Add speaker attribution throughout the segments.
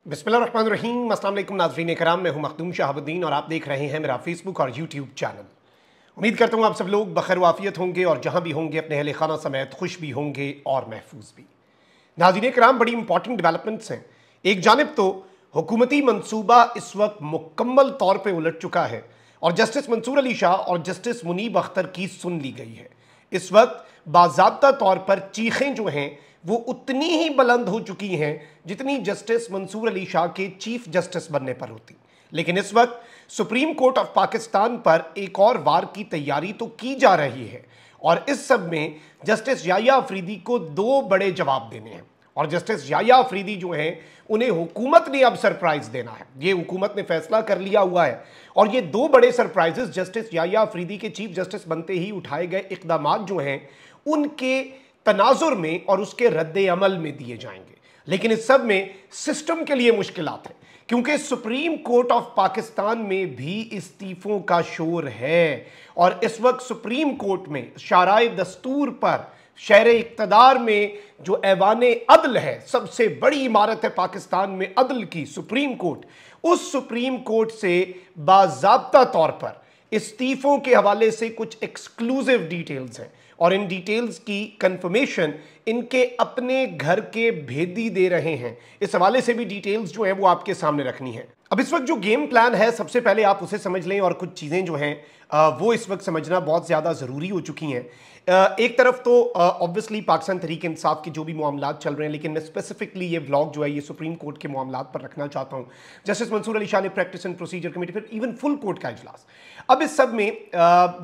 Speaker 1: बिस्मिल्लाहिर्रहमानिर्रहीम। अस्सलाम वालेकुम नाज़रीन कराम, मैं हूं मखदूम शहाबुद्दीन और आप देख रहे हैं मेरा फेसबुक और यूट्यूब चैनल। उम्मीद करता हूं आप सब लोग बखैर वाफियत होंगे और जहां भी होंगे अपने अहले खाना समेत खुश भी होंगे और महफूज भी। नाज़रीन कराम, बड़ी इंपॉर्टेंट डेवलपमेंट्स हैं। एक जानिब तो हुकूमती मंसूबा इस वक्त मुकम्मल तौर पर उलट चुका है और जस्टिस मंसूर अली शाह और जस्टिस मुनीब अख्तर की सुन ली गई है। इस वक्त बाज़ाब्ता तौर पर चीखें जो हैं वो उतनी ही बुलंद हो चुकी हैं जितनी जस्टिस मंसूर अली शाह के चीफ जस्टिस बनने पर होती। लेकिन इस वक्त सुप्रीम कोर्ट ऑफ पाकिस्तान पर एक और वार की तैयारी तो की जा रही है और इस सब में जस्टिस याह्या अफरीदी को दो बड़े जवाब देने हैं और जस्टिस याह्या अफरीदी जो हैं उन्हें हुकूमत ने अब सरप्राइज देना है। ये हुकूमत ने फैसला कर लिया हुआ है और ये दो बड़े सरप्राइजेस जस्टिस याह्या अफरीदी के चीफ जस्टिस बनते ही उठाए गए इकदाम जो हैं उनके तनाजुर में और उसके रद्द अमल में दिए जाएंगे। लेकिन इस सब में सिस्टम के लिए मुश्किलात हैं क्योंकि सुप्रीम कोर्ट ऑफ पाकिस्तान में भी इस्तीफों का शोर है और इस वक्त सुप्रीम कोर्ट में शाराए दस्तूर पर शहर इक़्तिदार में जो ऐवाने अदल है, सबसे बड़ी इमारत है पाकिस्तान में अदल की सुप्रीम कोर्ट, उस सुप्रीम कोर्ट से बाज़ाब्ता तौर पर इस्तीफों के हवाले से कुछ एक्सक्लूसिव डिटेल्स हैं और इन डिटेल्स की कंफर्मेशन इनके अपने घर के भेदी दे रहे हैं। इस हवाले से भी डिटेल्स जो है वो आपके सामने रखनी है। अब इस वक्त जो गेम प्लान है सबसे पहले आप उसे समझ लें और कुछ चीज़ें जो हैं वो इस वक्त समझना बहुत ज़्यादा ज़रूरी हो चुकी हैं। एक तरफ तो ऑब्वियसली पाकिस्तान तहरीक इंसाफ के जो भी मामलात चल रहे हैं, लेकिन मैं स्पेसिफिकली ये व्लॉग जो है ये सुप्रीम कोर्ट के मामलात पर रखना चाहता हूँ। जस्टिस मंसूर अली शाह ने प्रैक्टिस एंड प्रोसीजर कमेटी, फिर इवन फुल कोर्ट का इजलास। अब इस सब में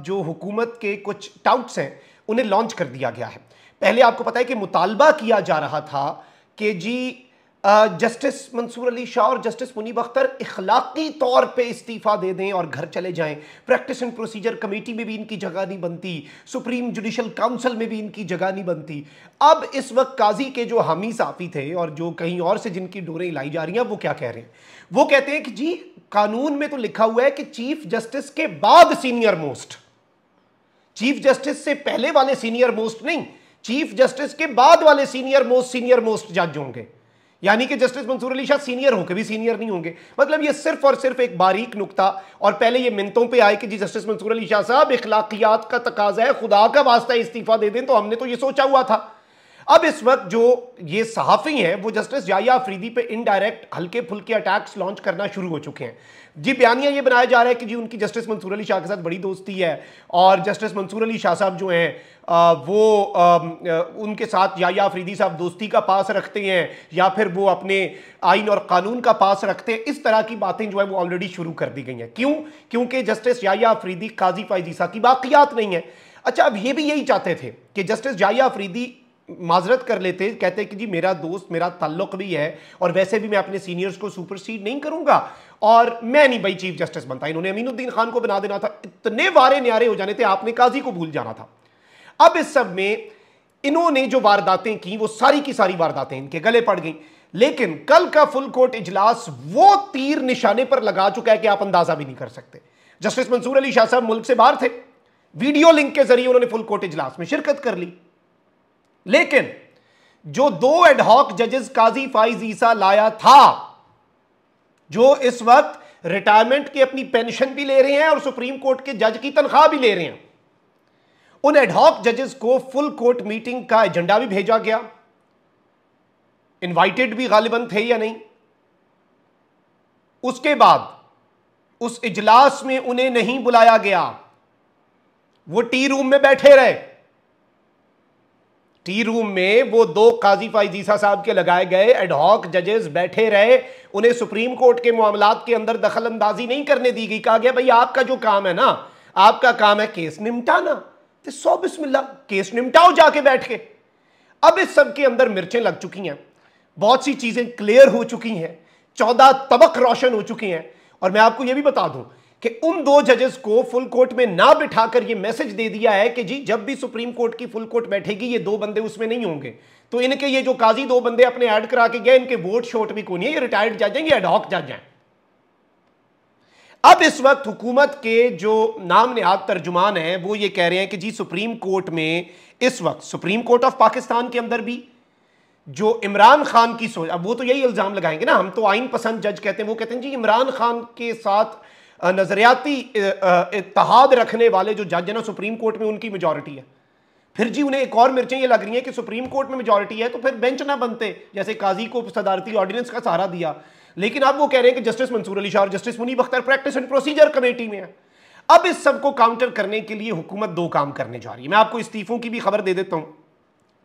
Speaker 1: जो हुकूमत के कुछ टाउट्स हैं उन्हें लॉन्च कर दिया गया है। पहले आपको पता है कि मुतालबा किया जा रहा था कि जी जस्टिस मंसूर अली शाह और जस्टिस मुनीब अख्तर इखलाकी तौर पे इस्तीफ़ा दे दें और घर चले जाएं। प्रैक्टिस एंड प्रोसीजर कमेटी में भी इनकी जगह नहीं बनती, सुप्रीम जुडिशल काउंसिल में भी इनकी जगह नहीं बनती। अब इस वक्त काजी के जो हामी साफ़ी थे और जो कहीं और से जिनकी डोरें लाई जा रही हैं वो क्या कह रहे हैं? वो कहते हैं कि जी कानून में तो लिखा हुआ है कि चीफ जस्टिस के बाद सीनियर मोस्ट, चीफ जस्टिस से पहले वाले सीनियर मोस्ट नहीं, चीफ जस्टिस के बाद वाले सीनियर मोस्ट जज होंगे। यानी कि जस्टिस मंसूर अली शाह सीनियर होकर भी सीनियर नहीं होंगे। मतलब ये सिर्फ और सिर्फ एक बारीक नुक्ता, और पहले ये मिनतों पे आए कि जी जस्टिस मंसूर अली शाह साहब इखलाकियात का तकाजा है, खुदा का वास्ता इस्तीफा दे दें, तो हमने तो ये सोचा हुआ था। अब इस वक्त जो ये सहाफ़ी हैं वो जस्टिस याह्या अफरीदी पे इनडायरेक्ट हल्के फुल्के अटैक्स लॉन्च करना शुरू हो चुके हैं। जी बयानिया ये बनाया जा रहा है कि जी उनकी जस्टिस मंसूर अली शाह के साथ बड़ी दोस्ती है और जस्टिस मंसूर अली शाह साहब जो हैं उनके साथ याह्या अफरीदी साहब दोस्ती का पास रखते हैं या फिर वो अपने आइन और कानून का पास रखते हैं। इस तरह की बातें जो है वो ऑलरेडी शुरू कर दी गई हैं। क्यों? क्योंकि जस्टिस याह्या अफरीदी काजी फायजीसा की बाकियात नहीं है। अच्छा, अब ये भी यही चाहते थे कि जस्टिस याह्या अफरीदी माजरत कर लेते, कहते कि जी मेरा दोस्त, मेरा ताल्लुक भी है और वैसे भी मैं अपने सीनियर्स को सुपरसीड नहीं करूंगा और मैं नहीं भाई चीफ जस्टिस बनता। इन्होंने अमीनुद्दीन खान को बना देना था, इतने वारे न्यारे हो जाने थे, आपने काजी को भूल जाना था। अब इस सब में इन्होंने जो वारदातें की वो सारी की सारी वारदातें इनके गले पड़ गई। लेकिन कल का फुल कोर्ट इजलास वो तीर निशाने पर लगा चुका है कि आप अंदाजा भी नहीं कर सकते। जस्टिस मंसूर अली शाह साहब मुल्क से बाहर थे, वीडियो लिंक के जरिए उन्होंने फुल कोर्ट इजलास में शिरकत कर ली। लेकिन जो दो एडहॉक जजेस काजी फाइज ईसा लाया था, जो इस वक्त रिटायरमेंट की अपनी पेंशन भी ले रहे हैं और सुप्रीम कोर्ट के जज की तनख्वाह भी ले रहे हैं, उन एडहॉक जजेस को फुल कोर्ट मीटिंग का एजेंडा भी भेजा गया, इनवाइटेड भी गालिबन थे या नहीं। उसके बाद उस इजलास में उन्हें नहीं बुलाया गया, वो टी रूम में बैठे रहे। टी रूम में वो दो काजी फायजीसा साहब के लगाए गए एडहॉक जजेस बैठे रहे, उन्हें सुप्रीम कोर्ट के मामलात के अंदर दखल अंदाजी नहीं करने दी गई। कहा गया भाई आपका जो काम है ना, आपका काम है केस निपटाना, तो सौ बिस्मिल्लाह केस निपटाओ जाके बैठ के। अब इस सब के अंदर मिर्चें लग चुकी हैं, बहुत सी चीजें क्लियर हो चुकी हैं, 14 तबक रोशन हो चुकी हैं। और मैं आपको यह भी बता दूं कि उन दो जजेस को फुल कोर्ट में ना बिठाकर यह मैसेज दे दिया है कि जी जब भी सुप्रीम कोर्ट की फुल कोर्ट बैठेगी ये दो बंदे उसमें नहीं होंगे। तो इनके ये जो काजी दो बंदे अपने ऐड करा के गए, इनके वोट शोट भी कौन है, ये रिटायर्ड जज हैं, ये एडहॉक जज हैं। अब इस वक्त हुकूमत के जो नाम नेहाद तर्जुमान हैं वो ये कह रहे हैं कि जी सुप्रीम कोर्ट में इस वक्त, सुप्रीम कोर्ट ऑफ पाकिस्तान के अंदर भी जो इमरान खान की सोच, अब वो तो यही इल्जाम लगाएंगे ना, हम तो आइन पसंद जज कहते हैं, वो कहते हैं जी इमरान खान के साथ नजरियाती इत्तेहाद रखने वाले जो जज है ना सुप्रीम कोर्ट में, उनकी मेजॉरिटी है। फिर जी उन्हें एक और मिर्चें ये लग रही हैं कि सुप्रीम कोर्ट में मेजॉरिटी है तो फिर बेंच ना बनते, जैसे काजी को सदारती ऑर्डिनेंस का सहारा दिया। लेकिन अब वो कह रहे हैं कि जस्टिस मंसूर अली शाह और justice Munib Akhtar practice and procedure committee में है। अब इस सब को काउंटर करने के लिए हुकूमत दो काम करने जा रही है। मैं आपको इस्तीफों की भी खबर दे देता हूं,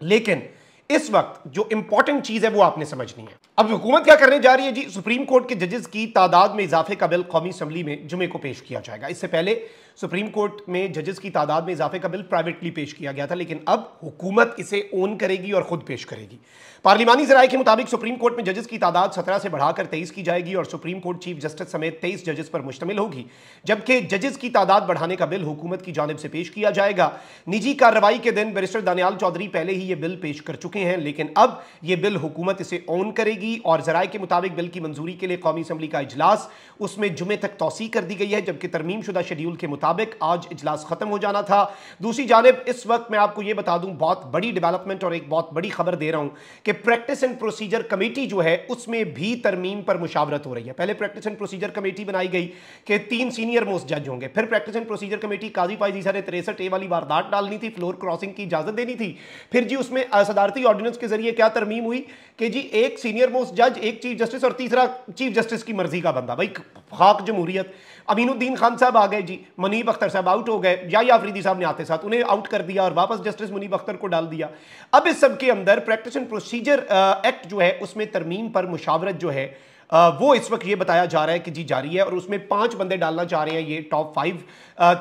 Speaker 1: लेकिन इस वक्त जो इंपॉर्टेंट चीज है वो आपने समझनी है। अब हुकूमत क्या करने जा रही है जी, सुप्रीम कोर्ट के जजेस की तादाद में इजाफे का बिल कौमी असम्बली में जुमे को पेश किया जाएगा। इससे पहले सुप्रीम कोर्ट में जजेस की तादाद में इजाफे का बिल प्राइवेटली पेश किया गया था, लेकिन अब हुकूमत इसे ओन करेगी और खुद पेश करेगी। पार्लिमानी ज़राए के मुताबिक सुप्रीम कोर्ट में जजेस की तादाद 17 से बढ़ाकर 23 की जाएगी और सुप्रीम कोर्ट चीफ जस्टिस समेत 23 जजेस पर मुश्तमिल होगी, जबकि जजेस की तादाद बढ़ाने का बिल हुकूमत की जानिब से पेश किया जाएगा। निजी कार्रवाई के दिन बैरिस्टर दानियाल चौधरी पहले ही यह बिल पेश कर चुके हैं, लेकिन अब यह बिल हुकूमत इसे ओन करेगी और ज़राए के मुताबिक बिल की मंजूरी के लिए कौमी असम्बली का इजलास उसमें जुमे तक तौसी कर दी गई है, जबकि तरमीम शुदा शेड्यूल के मुताबिक आज इजलास खत्म हो जाना था। दूसरी जानिब इस वक्त मैं आपको यह बता दूं, बहुत बड़ी डेवलपमेंट और एक बहुत बड़ी खबर दे रहा हूं कि प्रैक्टिस एंड प्रोसीजर कमेटी जो है उसमें भी तरमीम पर मुशावरत हो रही है। पहले प्रैक्टिस एंड प्रोसीजर कमेटी बनाई गई कि 3 सीनियर मोस्ट जज होंगे, फिर प्रैक्टिस एंड प्रोसीजर कमेटी काजी फायज ईसा ने 63A वाली वारदात डालनी थी, फ्लोर क्रॉसिंग की इजाजत देनी थी। फिर जी उसमें सदारती ऑर्डिनेंस के जरिए क्या तरमीम हुई कि जी एक सीनियर मोस्ट जज, एक चीफ जस्टिस और तीसरा चीफ जस्टिस की मर्जी का बंदा। भाई खाक जमहूरियत। अमीनुद्दीन खान साहब आ गए जी, मुनीब अख्तर साहब आउट हो गए, या अफरीदी साहब ने आते साथ उन्हें आउट कर दिया और वापस जस्टिस मुनीब अख्तर को डाल दिया। अब इस सब के अंदर प्रैक्टिस एंड प्रोसीजर एक्ट जो है उसमें तरमीम पर मुशावरत जो है वो इस वक्त ये बताया जा रहा है कि जी जारी है और उसमें 5 बंदे डालना चाह रहे हैं, ये टॉप 5,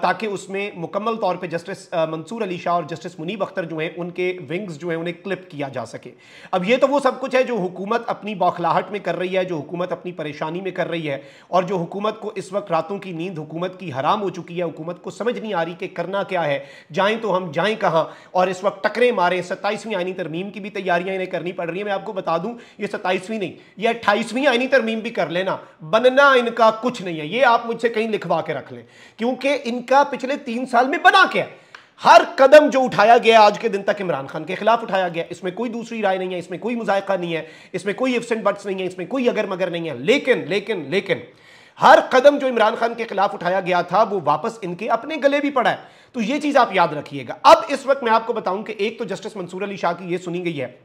Speaker 1: ताकि उसमें मुकम्मल तौर पे जस्टिस मंसूर अली शाह और जस्टिस मुनीब अख्तर जो हैं उनके विंग्स जो हैं उन्हें क्लिप किया जा सके। अब ये तो वो सब कुछ है जो हुकूमत अपनी बौखलाहट में कर रही है, जो हुकूमत अपनी परेशानी में कर रही है और जो हुकूमत को इस वक्त रातों की नींद हुकूमत की हराम हो चुकी है। हुकूमत को समझ नहीं आ रही कि करना क्या है, जाएँ तो हम जाएँ कहाँ, और इस वक्त टकरे मारें। 27वीं आईनी तरमीम की भी तैयारियाँ इन्हें करनी पड़ रही है। मैं आपको बता दूँ ये 27वीं नहीं, ये 28वीं आईनी तरमीम भी कर लेना, बनना इनका कुछ नहीं है। ये आप मुझसे कहीं लिखवा के रख लें, क्योंकि इनका पिछले 3 साल में बना क्या है। हर कदम जो उठाया गया आज के दिन तक इमरान खान के खिलाफ उठाया गया, इसमें कोई दूसरी राय नहीं है, इसमें कोई मुजायका नहीं है, इसमें कोई इफ्स एंड बट्स नहीं है, इसमें कोई अगर मगर नहीं है। लेकिन हर कदम जो इमरान खान के खिलाफ उठाया गया था वो वापस इनके अपने गले भी पड़ा है। तो ये चीज आप याद रखिएगा। अब इस वक्त मैं आपको बताऊं कि एक तो जस्टिस मंसूर अली शाह की ये सुनी गई है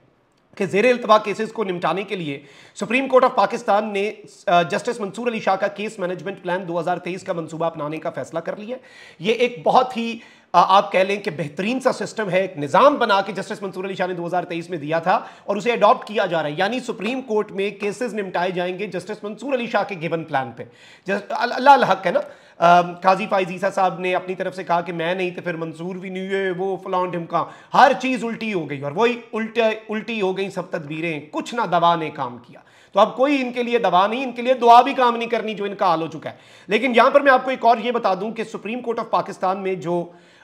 Speaker 1: कि ज़ेरे इल्तवा केसेस को निपटाने के लिए सुप्रीम कोर्ट ऑफ पाकिस्तान ने जस्टिस मंसूर अली शाह का केस मैनेजमेंट प्लान 2023 का मंसूबा अपनाने का फैसला कर लिया। ये एक बहुत ही आप कह लें कि बेहतरीन सा सिस्टम है, एक निज़ाम बना के जस्टिस मंसूर अली शाह ने 2023 में दिया था और उसे अडॉप्ट किया जा रहा है। यानी सुप्रीम कोर्ट में केसेस निपटाए जाएंगे जस्टिस मंसूर अली शाह के गिवन प्लान पे। अल्लाह हक है ना, काजी फायज ईसा साहब ने अपनी तरफ से कहा कि मैं नहीं तो फिर मंसूर भी नहीं है, वो फलां ढिमका, हर चीज़ उल्टी हो गई और वही उल्टी हो गई सब तदबीरें, कुछ ना दवा ने काम किया। तो अब कोई इनके लिए दवा नहीं, इनके लिए दुआ भी काम नहीं करनी जो इनका हाल हो चुका है। लेकिन यहां पर मैं आपको एक और ये बता दूं कि सुप्रीम कोर्ट ऑफ पाकिस्तान में जो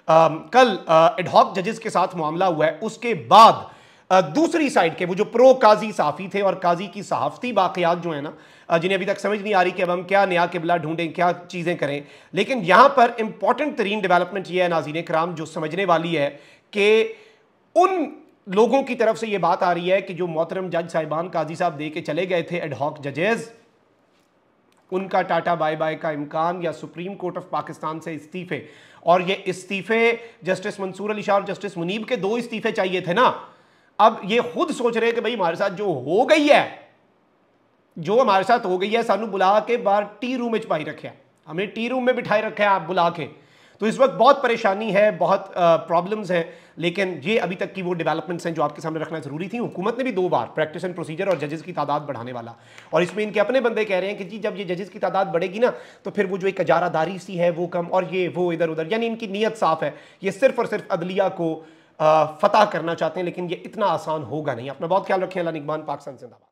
Speaker 1: कल एडहॉक जजेस के साथ मामला हुआ है, उसके बाद दूसरी साइड के वो जो प्रो काजी साफी थे और काजी की सहाफती बाक़ियात जो है ना, जिन्हें अभी तक समझ नहीं आ रही कि अब हम क्या नया किबला ढूंढें, क्या चीज़ें करें। लेकिन यहां पर इंपॉर्टेंट तरीन डेवलपमेंट यह है नाज़रीन कराम जो समझने वाली है कि उन लोगों की तरफ से यह बात आ रही है कि जो मोहतरम जज साहिबान काजी साहब दे के चले गए थे एडहॉक जजेस, उनका टाटा बाय बाय का इम्कान या सुप्रीम कोर्ट ऑफ पाकिस्तान से इस्तीफे, और ये इस्तीफे जस्टिस मंसूर अली शाह और जस्टिस मुनीब के 2 इस्तीफे चाहिए थे ना। अब ये खुद सोच रहे हैं कि भाई हमारे साथ जो हो गई है, जो हमारे साथ हो गई है, सानू बुला के बाहर टी रूम में छपाई रखे, हमें टी रूम में बिठाए रखे हैं आप बुला के। तो इस वक्त बहुत परेशानी है, बहुत प्रॉब्लम्स हैं, लेकिन ये अभी तक की वो डेवलपमेंट्स हैं जो आपके सामने रखना जरूरी थी। हुकूमत ने भी 2 बार प्रैक्टिस एंड प्रोसीजर और जजेस की तादाद बढ़ाने वाला, और इसमें इनके अपने बंदे कह रहे हैं कि जी जब ये जजेस की तादाद बढ़ेगी ना तो फिर वो जो एक इजारादारी सी है वो कम, और ये वो इधर उधर, यानी इनकी नीयत साफ है, ये सिर्फ और सिर्फ अदलिया को फतह करना चाहते हैं, लेकिन ये इतना आसान होगा नहीं। अपना बहुत ख्याल रखें। अल्लाह निगहबान। पाकिस्तान जिंदाबाद।